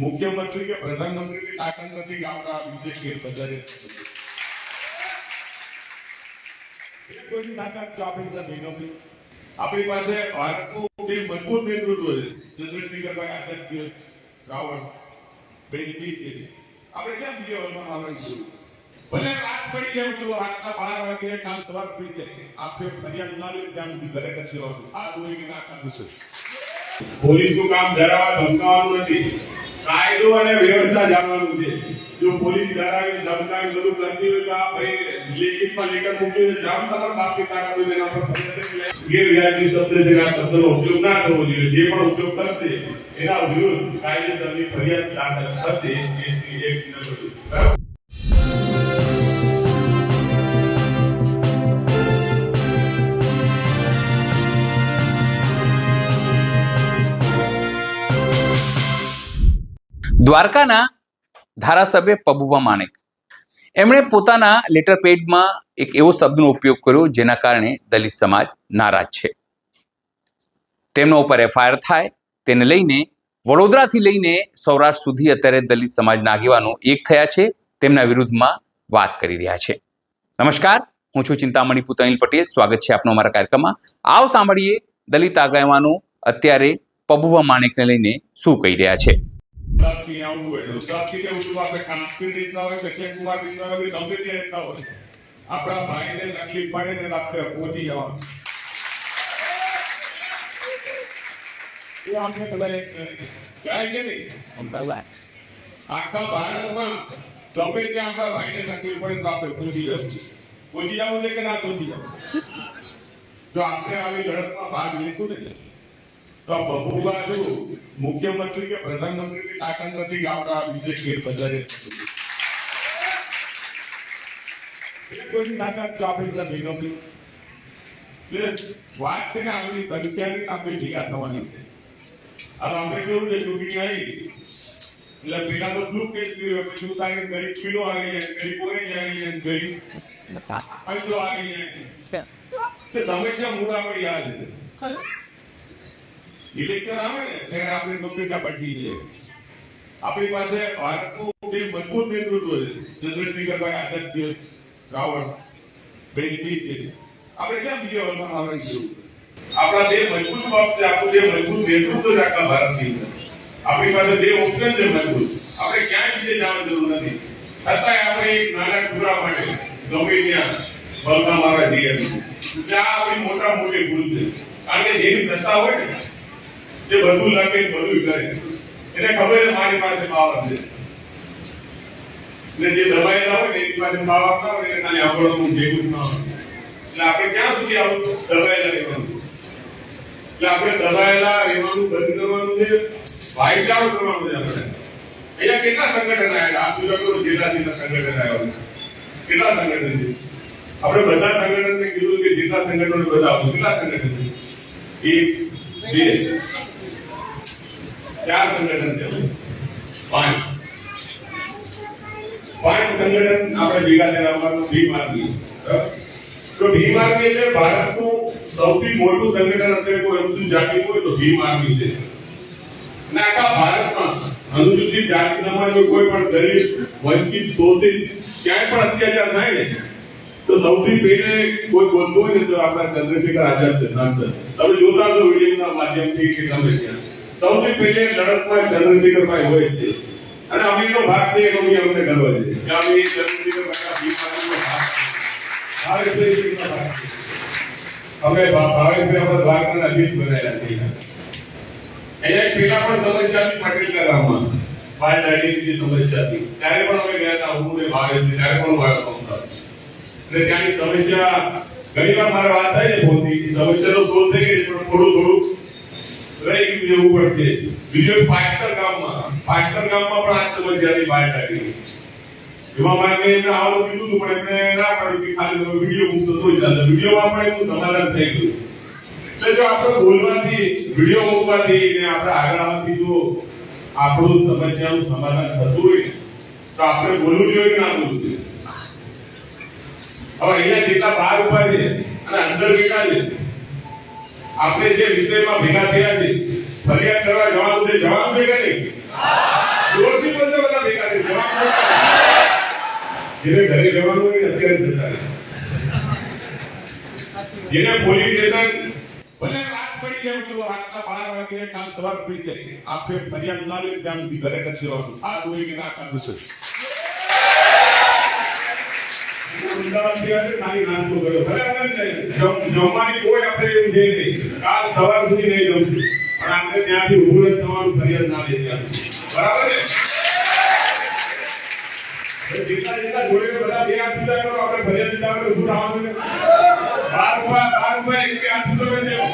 मुख्यमंत्री के प्रधानमंत्री की ताकत નથી કે આપણા વિદેશ વધારે એ કોઈ તાકાત તો આપણી પાસે નથી। આપણી પાસે ભારતનું જે મજબૂત નેતૃત્વ છે ચંદ્રશેખરભાઈ આચાર્ય રાવળ બેટી આપણે કેમ બીજા આવવાનું ભલે રાત પડી જાય તો રાતના 12 વાગે કામ સવાર પડી જાય આપણે ફરિયાદ ના લે ત્યાં ઘરે કરશે આ કોઈ ના કરશે। પોલીસનું કામ ડરાવવા ધમકાવવાનું નથી, કાયદો અને વ્યવસ્થા જાણવાનું છે। જો પોલીસ ડરાવી ધમકાવી બધું કરતી હોય તો આ ભાઈ લેખિતમાં લેટર મૂકીને જાણ તમારા બાપની તાકાત હોય એના પર ગેરવ્યાજબી શબ્દ છે આ શબ્દનો ઉપયોગ ના કરવો જોઈએ। જે પણ ઉપયોગ કરશે એના વિરુદ્ધ કાયદેસરની ફરિયાદ દાખલ થશે। દ્વારકાના ધારાસભ્ય પબુભા માણેક એમણે પોતાના લેટર પેડમાં એક એવો શબ્દનો ઉપયોગ કર્યો જેના કારણે દલિત સમાજ નારાજ છે। તેમના ઉપર એફઆઈઆર થાય તેને લઈને વડોદરાથી લઈને સૌરાષ્ટ્ર સુધી અત્યારે દલિત સમાજના આગેવાનો એક થયા છે, તેમના વિરુદ્ધમાં વાત કરી રહ્યા છે। નમસ્કાર, હું છું ચિંતામણી પુત્ર અનિલ પટેલ, સ્વાગત છે આપનો અમારા કાર્યક્રમમાં। આવો સાંભળીએ દલિત આગેવાનો અત્યારે પબુભા માણેકને લઈને શું કહી રહ્યા છે। આપણા ભાઈને તકલીફ પડે ને આપણે પહોંચી જવાનું એ આપણે ખબર જાય કે નહીં। આખા ભારતમાં તમે ત્યાં આપણા ભાઈને તકલીફ પડે તો આપણે પહોંચી જવું છે કે ના પહોંચી જવું। જો આપણે આવી લડતમાં ભાગ લીધું ને તો પબુભા શું મુખ્યમંત્રી કે પ્રધાનમંત્રી की ताकत નથી કે આપણા વિદેશ વધારે કોઈ તાકાત તો આપણી પાસે નથી। વાત છે ને આપણી પરિસ્થિતિ આપણી ઠીકા થવાની છે। હવે અમે કેવું છે ચૂંટણી આવી એટલે પેલા તો બ્લુ કેસ કર્યો પછી ઉતારી ગરીબ કિલો આવી જાય ગરીબ ઓરેન્જ આવી જાય ગરીબ પૈસો આવી જાય તે સમસ્યા મૂળાવડી આવે છે। ઇલેક્શન આવે ને ત્યારે આપણી નોકરીના પટી છે। આપણી પાસે ભારતનું જે મજબૂત નેતૃત્વ છે ચંદ્રશેખરભાઈ આચાર્ય રાવળ બેટી આપણે ક્યાં બીજા વલમાં આવવાનું આપણા બે મજબૂત પક્ષ છે, આપણું જે મજબૂત નેતૃત્વ છે આખા ભારતની આપણી પાસે બે ઓપ્શન છે મજબૂત, આપણે ક્યાંય બીજે જવાની જરૂર નથી। છતાંય આપણે એક નાના ટુકડા માટે ગમે ત્યાં બલકા મારવા જઈએ ત્યાં આપણી મોટા મોટી ભૂલ છે। કારણ કે જેની સત્તા હોય ને જે બધું લખે બધું કરે એને ખબર છે મારી પાસે પાવર છે ને જે દબાયેલા હોય ને એની પાસે પાવર ના હોય એટલે ખાલી આપણું ભેગું ના હોય એટલે આપણે ક્યાં સુધી આવું દબાયેલા રહેવાનું એટલે આપણે દબાયેલા રહેવાનું બંધ કરવાનું છે, ભાઈચારો કરવાનું છે। આપણે અહીંયા કેટલા સંગઠન આવ્યા આ ગુજરાતનો જિલ્લા સંગઠન આવ્યા કેટલા સંગઠન છે આપણે બધા સંગઠનને કીધું કે જેટલા સંગઠનો બધા આવું કેટલા સંગઠન છે 1 2 4 સંગઠન છે 5 સંગઠન આપણે ભેગા થયા અમારું ભીમ આર્મી। તો ભીમ આર્મી એટલે ભારતનું સૌથી મોટું સંગઠન અત્યારે કોઈ અનુસૂચિત જાતિ હોય તો ભીમ આર્મી છે। અને આખા ભારતમાં અનુસૂચિત જાતિ સમાજનો કોઈ પણ ગરીબ વંચિત શોષિત ક્યાંય પણ અત્યાચાર થાય ને તો સૌથી પહેલે કોઈ બોલતું હોય ને તો આપણા ચંદ્રશેખર આઝાદ છે સાંસદ। તમે જોતા છો વિડીયોના માધ્યમથી કે તમે ત્યાં સૌથી પહેલે લડતમાં ચંદ્રશેખરભાઈ હોય છે અને અમીરનો ભાગ છે એનો બી અમને ગર્વ છે કે અમે ચંદ્રશેખરભાઈના ભીમનો ભાગ છે। અમે ભાવેશભાઈ આપણા દ્વારકાના અધ્યક્ષ બનાવ્યા છે। અહીંયા પેલા પણ સમસ્યા હતી પટેલના ગામમાં બાળ દાઢીની સમસ્યા હતી ત્યારે પણ અમે ગયા હતા હું ને ભાવેશ ત્યારે પણ આવ્યો હતો અને ત્યાંની સમસ્યા ઘણી વાર મારે વાત થાય છે બોલતી સમસ્યા તો સોલ્વ થઈ ગઈ પણ થોડું રહી ગયું એવું પણ છે। બીજો પાસ્ટર ગામમાં પણ આ સમસ્યાની બાળ દાઢી એમાં મારે એમને આવવાનું કીધું હતું પણ એમને ના પાડ્યું કે ખાલી તમે વિડીયો મૂકતો તો જ ચાલે। વિડીયોમાં પણ એનું સમાધાન થઈ ગયું। એટલે જો આપણે બોલવાથી વિડીયો મૂકવાથી ને આપણે આગળ આવવાથી જો આપણું સમસ્યાનું સમાધાન થતું હોય તો આપણે બોલવું જોઈએ કે ના બોલવું જોઈએ। હવે અહીંયા જેટલા બહાર ઉભા છે અને અંદર બેઠા છે આપણે જે વિષયમાં ભેગા થયા છે ફરિયાદ કરવા જવાનું છે કે નહીં? જેને ઘરે જવાનું હોય એ અત્યારે જતા રહે. જેને પોલીસ સ્ટેશન ભલે રાત પડી જાય તો રાતના 12 વાગે કામ સવાર પડી જાય આપણે ફરિયાદ ના લે ત્યાં સુધી ઘરે નથી રહેવાનું. આ હોય કે ના કામ છે. જમવાની કોઈ આપણે એવું છે નહીં. કાલ સવાર સુધી નહીં જમશું પણ આપણે ત્યાંથી ઊભું જ થવાનું ફરિયાદ ના લે ત્યાં બરાબર ને. જેટલા જેટલા જોડે બધા બે હાથ પૂજા કરો આપણે ફરિયાદ દીધા આપણે ઊભું થવાનું ને. 12 રૂપિયા એક હાથ પૂજો કરી દેવો.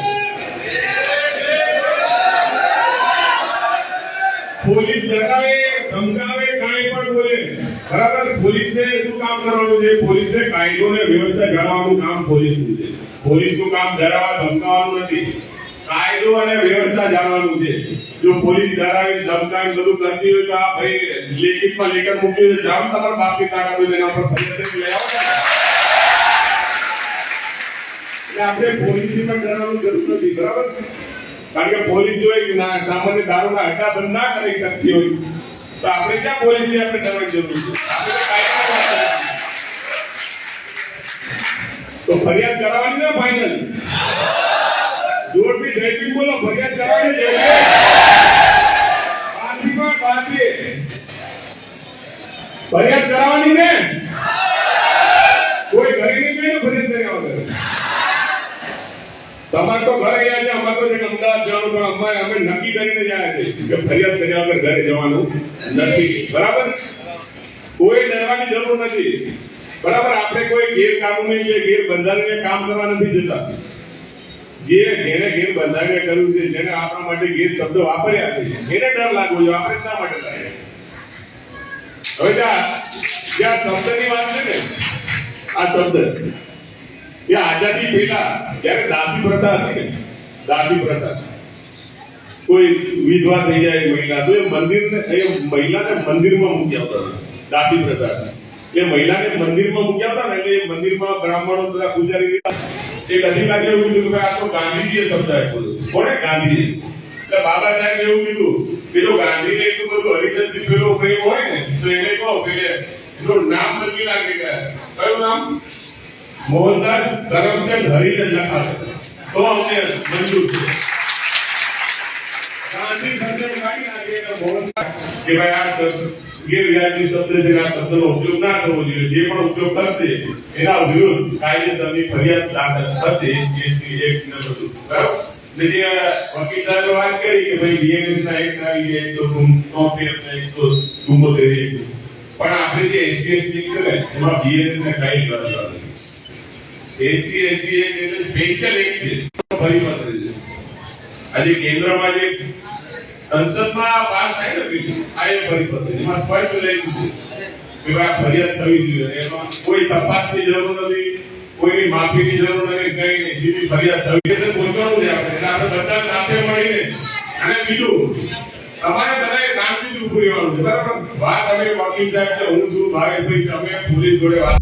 પોલીસ ડરાવે ધમકાવે કાંઈ પણ બોલે બરાબર. પોલીસને શું કામ કરવાનું છે? પોલીસને કાયદો ને વ્યવસ્થા જાળવવાનું કામ પોલીસનું છે. પોલીસનું કામ ડરાવવા ધમકાવવાનું નથી. કાયદો અને વ્યવસ્થા જાળવવાનું છે. જો પોલીસ ડરાવી ધમકાવી બધું કરતી હોય તો આ ભાઈ લેખિતમાં લેટર મૂક્યું છે. જામ તમારા બાપની તાકાત હોય એના પર ફરિયાદ લઈ આવો. એટલે આપણે પોલીસની પણ ડરવાની જરૂર નથી બરાબર. કારણ કે પોલીસ જોઈએ ના સામાન્ય દારૂના અડ્ડા બંધ ના કરી શકતી હોય તો આપણે ક્યાં પોલીસની આપણે ડરવાની જરૂર છે? આપણે તો ફરિયાદ કરાવવાની ને ફાઇનલ જોરથી જયપીન બોલો. ફરિયાદ કરાવવાની છે. બાકી પણ બાકી ફરિયાદ કરાવવાની ને કોઈ ઘરે નહીં જાય ને ફરિયાદ કર્યા વગર. તમારે તો ઘરે ગયા છે. અમારે તો છે અમદાવાદ જવાનું પણ અમે નક્કી કરીને જાય છે કે ફરિયાદ કર્યા વગર ઘરે જવાનું નથી બરાબર. કોઈ ડરવાની જરૂર નથી બરાબર. આપણે કોઈ ગેરકાનૂની કે ગેરબંધારણીય કામ કરવા નથી જતા. જેને ગેરબંધારણીય કર્યું છે જેને આપણા માટે ગેર શબ્દો વાપર્યા છે એને ડર લાગવો જોઈએ. આપણે શા માટે લાગે? હવે જ્યાં શબ્દની વાત છે ને આ શબ્દ એ આઝાદી પહેલા જયારે દાસી પ્રથા હતી ને દાસી પ્રથા કોઈ વિધવા થઈ જાય મહિલા તો એ મહિલાને મંદિરમાં મૂકી આવતા હતા. દાસી પ્રથા એ મહિલાને મંદિરમાં મૂકી આવતા ને એટલે એ મંદિરમાં બ્રાહ્મણો બધા પૂજારી એક અધિકારી એવું કીધું કે આ તો ગાંધીજીએ શબ્દ આપ્યો. કોને? ગાંધીજી. એટલે બાબા સાહેબ એવું કીધું કે જો ગાંધીને એટલું બધું હરિજનથી પેલો પ્રેમ હોય ને તો એને કહો કે એનું નામ નથી લાગે. કયું નામ? મોહનદાસ કરમચંદ હરિજન લખાવે તો અમને મંજૂર છે. ગાંધી સંજય કાઢી નાખે એટલે મોહનદાસ કે ભાઈ આ ગેરવ્યાજબી શબ્દ છે આ શબ્દનો ઉપયોગ ના કરવો જોઈએ. જે પણ ઉપયોગ કરશે એના વિરુદ્ધ કાયદેસરની ફરિયાદ દાખલ થશે. એસટી એક્ટ ને બધું બરાબર. જે વકીલ સાહેબે વાત કરી કે ભાઈ બીએનએસ ના એક્ટ આવી 173 ને 174 પણ આપણે જે એસટી એક્ટ છે ને એમાં બીએનએસ ને કાઈ કરતા નથી. એસસી એસટી એક્ટ એટલે સ્પેશિયલ એક્ટ છે. પરિપત્ર છે. આજે કેન્દ્રમાં જે સંસદમાં પાસ થાય ને બિલ આ એ પરિપત્ર એમાં સ્પષ્ટ લખ્યું છે કે ભાઈ ફરિયાદ થવી જોઈએ. એમાં કોઈ તપાસની જરૂર નથી, કોઈની માફીની જરૂર નથી, કઈ નહીં. સીધી ફરિયાદ થવી એટલે પહોંચવાનું છે આપણે. એટલે આપણે બધા સાથે મળીને અને બીજું તમારે બધાએ શાંતિથી ઉભું રહેવાનું છે બરાબર. વાત અમે વકીલ સાહેબ છે, હું છું ભાવેશભાઈ છે, અમે પોલીસ જોડે વાત.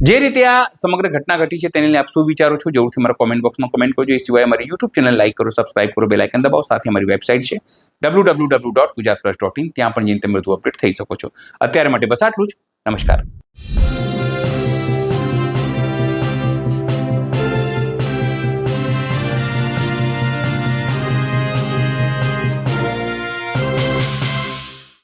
જે રીતે આ સમગ્ર ઘટના ઘટી છે તેને લઈને આપ શું વિચારો છો જરૂરથી મારા કોમેન્ટ બોક્સમાં કોમેન્ટ કરજો. એ સિવાય અમારી યુટ્યુબ ચેનલ લાઈક કરો, સબસ્ક્રાઇબ કરો, બેલ આઇકન દબાવો. સાથે અમારી વેબસાઇટ છે www.gujaratplus.in. ત્યાં પણ જઈને તમે બધું અપડેટ થઈ શકો છો. અત્યારે માટે બસ આટલું જ. નમસ્કાર.